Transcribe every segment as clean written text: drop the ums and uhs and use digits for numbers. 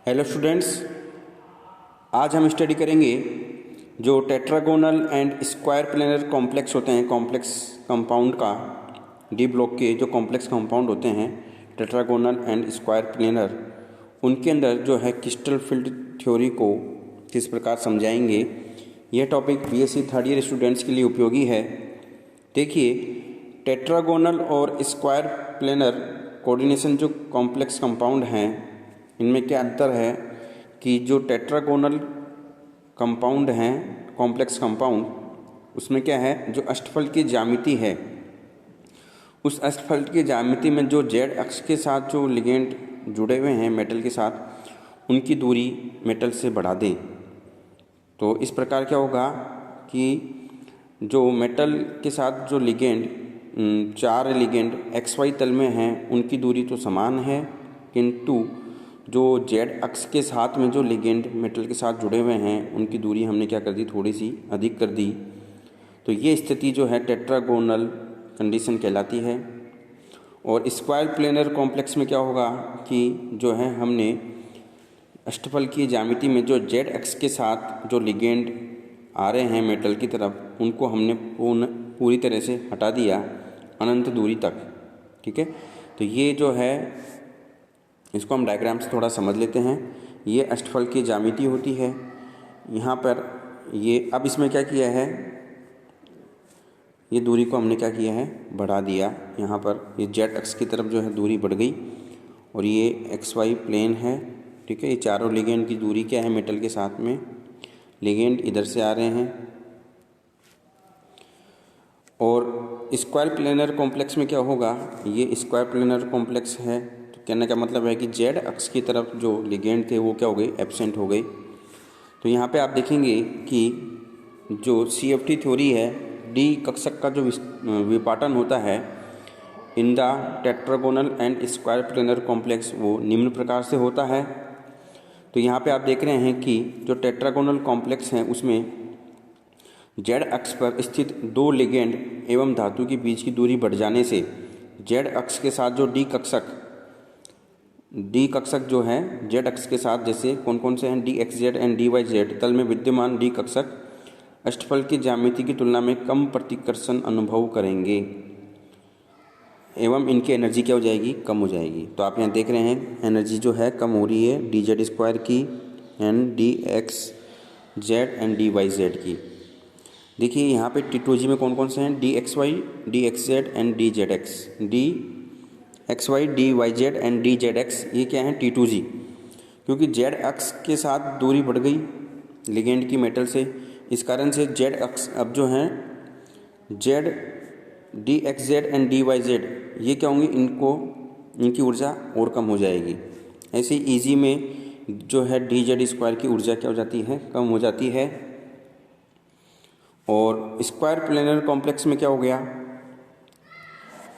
Hello students, आज हम study करेंगे जो tetragonal and square planar complex होते हैं। कॉम्प्लेक्स कंपाउंड का डी ब्लॉक के जो कॉम्प्लेक्स कंपाउंड होते हैं टेट्रागोनल एंड स्क्वायर प्लेनर, उनके अंदर जो है क्रिस्टल फील्ड थ्योरी को किस प्रकार समझाएंगे। यह topic BSc third year students के लिए उपयोगी है। देखिए, टेट्रागोनल और स्क्वायर प्लेनर कोऑर्डिनेशन जो कॉम्प्लेक्स कंपाउंड हैं, इनमें क्या अंतर है कि जो टेट्रागोनल कंपाउंड हैं कॉम्प्लेक्स कंपाउंड, उसमें क्या है, जो अष्टफल की ज्यामिति है, उस अष्टफल की ज्यामिति में जो जेड अक्ष के साथ जो लिगेंड जुड़े हुए हैं मेटल के साथ, उनकी दूरी मेटल से बढ़ा दें। तो इस प्रकार क्या होगा कि जो मेटल के साथ जो लिगेंड चार लिगेंड एक्स वाई तल में हैं, उनकी दूरी तो समान है, किंतु जो जेड अक्ष के साथ में जो लिगेंड मेटल के साथ जुड़े हुए हैं, उनकी दूरी हमने क्या कर दी, थोड़ी सी अधिक कर दी। तो ये स्थिति जो है टेट्रागोनल कंडीशन कहलाती है। और स्क्वायर प्लेनर कॉम्प्लेक्स में क्या होगा कि जो है हमने अष्टफल की ज्यामिति में जो जेड अक्ष के साथ जो लिगेंड आ रहे हैं मेटल की तरफ, उनको हमने पूरी तरह से हटा दिया अनंत दूरी तक। ठीक है, तो ये जो है, इसको हम डायग्राम से थोड़ा समझ लेते हैं। ये अष्टफल की ज्यामिति होती है। यहाँ पर ये, अब इसमें क्या किया है, ये दूरी को हमने क्या किया है, बढ़ा दिया। यहाँ पर ये जेड अक्ष की तरफ जो है दूरी बढ़ गई, और ये एक्स वाई प्लेन है। ठीक है, ये चारों लिगेंड की दूरी क्या है, मेटल के साथ में लिगेंड इधर से आ रहे हैं। और स्क्वायर प्लेनर कॉम्प्लेक्स में क्या होगा, ये स्क्वायर प्लेनर कॉम्प्लेक्स है। तो कहने का मतलब है कि जेड अक्ष की तरफ जो लिगेंड थे वो क्या हो गए, एब्सेंट हो गए। तो यहाँ पे आप देखेंगे कि जो सीएफटी थ्योरी है, डी कक्षक का जो विपाटन होता है in the tetragonal and square planar complex, वो निम्न प्रकार से होता है। तो यहाँ पे आप देख रहे हैं कि जो टेट्रागोनल कॉम्प्लेक्स हैं, उसमें जेड अक्ष पर स्थित दो लिगेंड एवं धातु के बीच की दूरी बढ़ जाने से जेड अक्ष के साथ जो डी कक्षक जो है जेड अक्ष के साथ, जैसे कौन कौन से हैं, d x Z and D Y z तल में विद्यमान डी कक्षक अष्टफल की ज्यामिति की तुलना में कम प्रतिकर्षण अनुभव करेंगे एवं इनकी एनर्जी क्या हो जाएगी, कम हो जाएगी। तो आप यहाँ देख रहे हैं एनर्जी जो है कम हो रही है, डी जेड स्क्वायर की and D x Z and D Y z की। देखिए यहाँ पे टी2जी में कौन कौन से हैं, d x y, d x Z and d z x, d x y, d Y z and d z x, ये क्या है, टी2जी। क्योंकि जेड अक्ष के साथ दूरी बढ़ गई लिगेंड की मेटल से, इस कारण से जेड अक्ष अब जो हैं z, d x Z and D Y z, ये क्या होंगे, इनकी ऊर्जा और कम हो जाएगी। ऐसे ईजी में जो है डी जेड स्क्वायर की ऊर्जा क्या हो जाती है, कम हो जाती है। और स्क्वायर प्लेनर कॉम्प्लेक्स में क्या हो गया,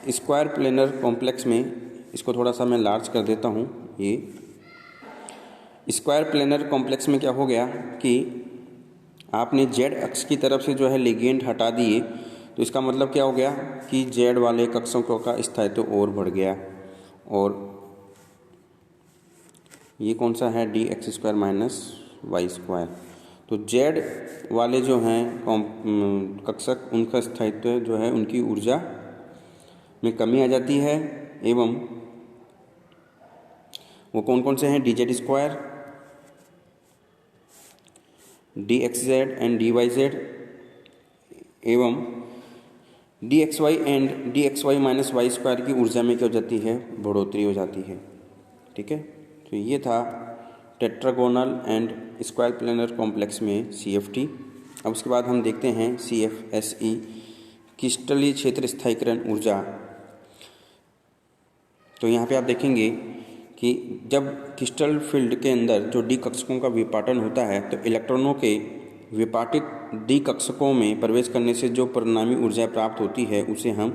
स्क्वायर प्लेनर कॉम्प्लेक्स में, इसको थोड़ा सा मैं लार्ज कर देता हूँ। ये स्क्वायर प्लेनर कॉम्प्लेक्स में क्या हो गया कि आपने जेड अक्ष की तरफ से जो है लिगेंड हटा दिए, तो इसका मतलब क्या हो गया कि जेड वाले कक्षकों का स्थायित्व और बढ़ गया। और ये कौन सा है, d x square minus Y square. तो जेड वाले जो हैं कक्षक, उनका स्थायित्व जो है, उनकी ऊर्जा में कमी आ जाती है। एवं वो कौन कौन से हैं, D Z square, D x Z and D Y Z, एवं D x Y and D x Y minus Y square की ऊर्जा में क्या हो जाती है, बढ़ोतरी हो जाती है। ठीक है, तो ये था tetragonal and square planar complex में सीएफटी। अब उसके बाद हम देखते हैं सीएफएसई, क्रिस्टलीय क्षेत्र स्थायीकरण ऊर्जा। तो यहाँ पे आप देखेंगे कि जब क्रिस्टल फील्ड के अंदर जो डी कक्षकों का विपाटन होता है, तो इलेक्ट्रॉनों के विपाटित डी कक्षकों में प्रवेश करने से जो परिणामी ऊर्जा प्राप्त होती है, उसे हम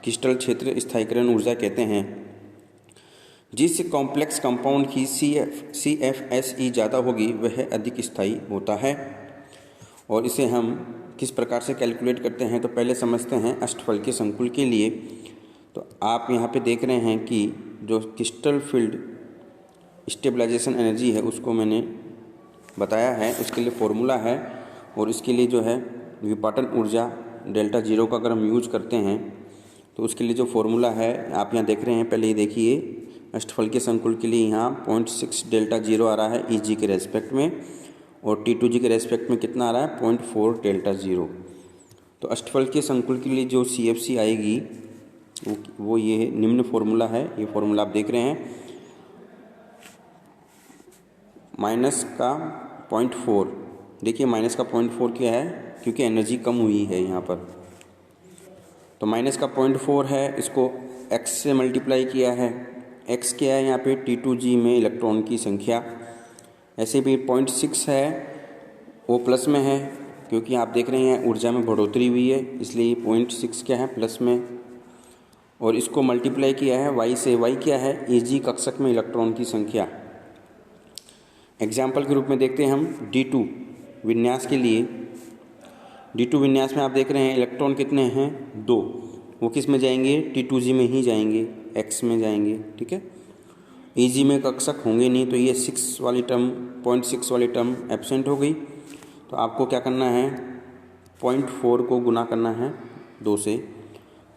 क्रिस्टल क्षेत्र स्थायीकरण ऊर्जा कहते हैं। जिस कॉम्प्लेक्स कंपाउंड की सीएफएसई ज़्यादा होगी, वह अधिक स्थायी होता है। और इसे हम किस प्रकार से कैलकुलेट करते हैं, तो पहले समझते हैं अष्टफल के संकुल के लिए। तो आप यहाँ पे देख रहे हैं कि जो क्रिस्टल फील्ड स्टेबलाइजेशन एनर्जी है उसको मैंने बताया है, उसके लिए फॉर्मूला है। और इसके लिए जो है विपाटन ऊर्जा डेल्टा जीरो का अगर हम यूज करते हैं तो उसके लिए जो फॉर्मूला है आप यहाँ देख रहे हैं, पहले ये देखिए अष्टफलकीय संकुल के लिए यहाँ 0.6 डेल्टा जीरो आ रहा है EG के रेस्पेक्ट में, और T2G के रेस्पेक्ट में कितना आ रहा है 0.4 डेल्टा जीरो। तो अष्टफलकीय संकुल के लिए जो CFC आएगी वो ये निम्न फॉर्मूला है, ये फॉर्मूला आप देख रहे हैं, माइनस का 0.4। देखिए माइनस का 0.4 क्या है, क्योंकि एनर्जी कम हुई है यहाँ पर, तो माइनस का 0.4 है, इसको x से मल्टीप्लाई किया है। x क्या है यहाँ पे T2G में इलेक्ट्रॉन की संख्या। ऐसे भी 0.6 है वो प्लस में है, क्योंकि आप देख रहे हैं ऊर्जा में बढ़ोतरी हुई है, इसलिए 0.6 क्या है प्लस में, और इसको मल्टीप्लाई किया है y से। y क्या है EG कक्षक में इलेक्ट्रॉन की संख्या। एग्जाम्पल के रूप में देखते हैं हम D2 विन्यास के लिए। D2 विन्यास में आप देख रहे हैं इलेक्ट्रॉन कितने हैं 2, वो किस में जाएंगे T2G में ही जाएंगे, x में जाएंगे, ठीक है। EG में कक्षक होंगे नहीं, तो ये 6 वाली टर्म 0.6 वाली टर्म एब्सेंट हो गई। तो आपको क्या करना है 0.4 को गुना करना है 2 से,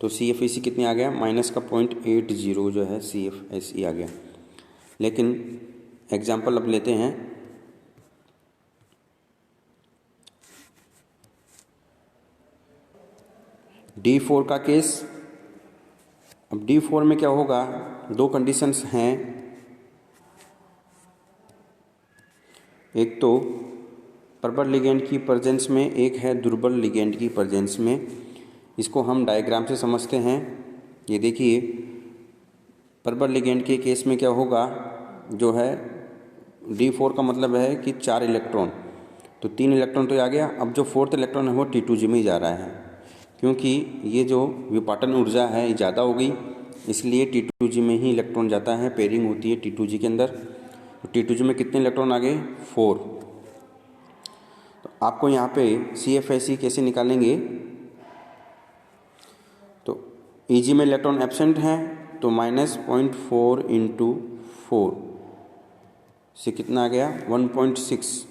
तो CFSE कितने आ गया माइनस का 0.80 जो है CFSE आ गया। लेकिन एग्जाम्पल अब लेते हैं D4 का केस। अब D4 में क्या होगा, दो कंडीशंस हैं, एक तो प्रबल लिगेंड की प्रेजेंस में, एक है दुर्बल लिगेंड की प्रेजेंस में। इसको हम डायग्राम से समझते हैं। ये देखिए प्रबल लिगेंड के केस में क्या होगा, जो है D4 का मतलब है कि 4 इलेक्ट्रॉन, तो 3 इलेक्ट्रॉन तो आ गया। अब जो 4th इलेक्ट्रॉन है वो T2G में ही जा रहा है, क्योंकि ये जो विपाटन ऊर्जा है ये ज़्यादा हो गई, इसलिए T2G में ही इलेक्ट्रॉन जाता है, पेयरिंग होती है T2G के अंदर। तो T2G में कितने इलेक्ट्रॉन आ गए 4। तो आपको यहाँ पे CFSE कैसे निकालेंगे, तो EG में इलेक्ट्रॉन एब्सेंट है, तो -0.4 × 4 से कितना आ गया 1.6,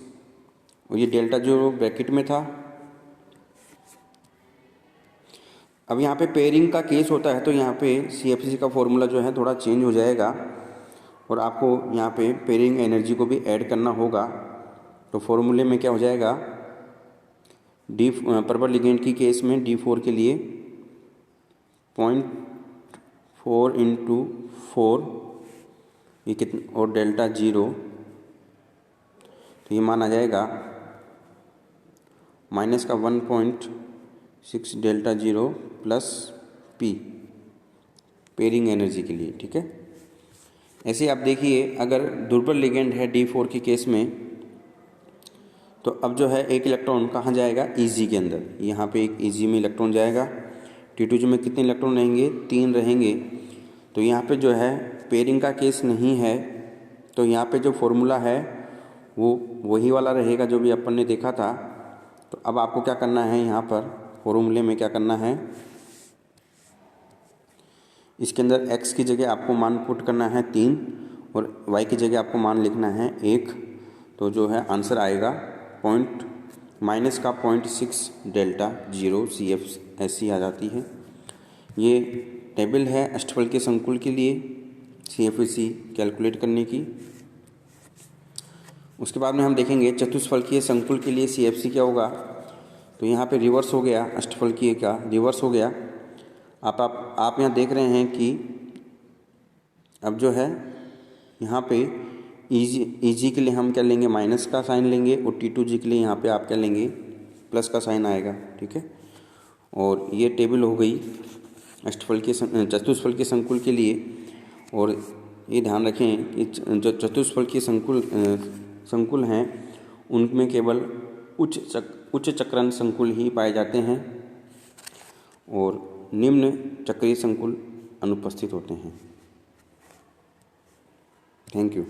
और ये डेल्टा जो ब्रैकेट में था। अब यहाँ पे पेयरिंग का केस होता है, तो यहाँ पे CFSE का फॉर्मूला जो है थोड़ा चेंज हो जाएगा, और आपको यहाँ पे पेयरिंग एनर्जी को भी ऐड करना होगा। तो फॉर्मूले में क्या हो जाएगा, प्रबल लिगेंड की केस में D4 के लिए 0.4 × 4 ये कितना, और डेल्टा जीरो, तो ये मान आ जाएगा माइनस का 1.6 delta zero plus P pairing energy के लिए, ठीक है। ऐसे आप देखिए अगर दुर्बल लिगेंड है D4 के केस में, तो अब जो है एक इलेक्ट्रॉन कहाँ जाएगा EG के अंदर, यहाँ पे एक EG में इलेक्ट्रॉन जाएगा। T2G में कितने इलेक्ट्रॉन रहेंगे 3 रहेंगे। तो यहाँ पे जो है पेयरिंग का केस नहीं है, तो यहाँ पे जो फॉर्मूला है वो वही वाला रहेगा जो भी अपन ने देखा था। तो अब आपको क्या करना है, यहाँ पर फॉर्मूले में क्या करना है, इसके अंदर x की जगह आपको मान पुट करना है 3 और y की जगह आपको मान लिखना है 1। तो जो है आंसर आएगा माइनस का 0.6 डेल्टा जीरो CFSE आ जाती है। ये टेबल है अष्टफलकीय संकुल के लिए CFSE कैलकुलेट करने की। उसके बाद में हम देखेंगे चतुष्फलकीय संकुल के लिए CFSE क्या होगा। तो यहाँ पे रिवर्स हो गया, अष्टफलकीय का रिवर्स हो गया। आप यहाँ देख रहे हैं कि अब जो है यहाँ पे EG के लिए हम क्या लेंगे माइनस का साइन लेंगे, और T2G के लिए यहाँ पे आप क्या लेंगे प्लस का साइन आएगा, ठीक है। और ये टेबल हो गई चतुष्फलकीय संकुल के लिए। और ये ध्यान रखें कि जो चतुष्फलकीय संकुल हैं उनमें केवल उच्च चक्रण संकुल ही पाए जाते हैं और निम्न चक्रीय संकुल अनुपस्थित होते हैं। Thank you.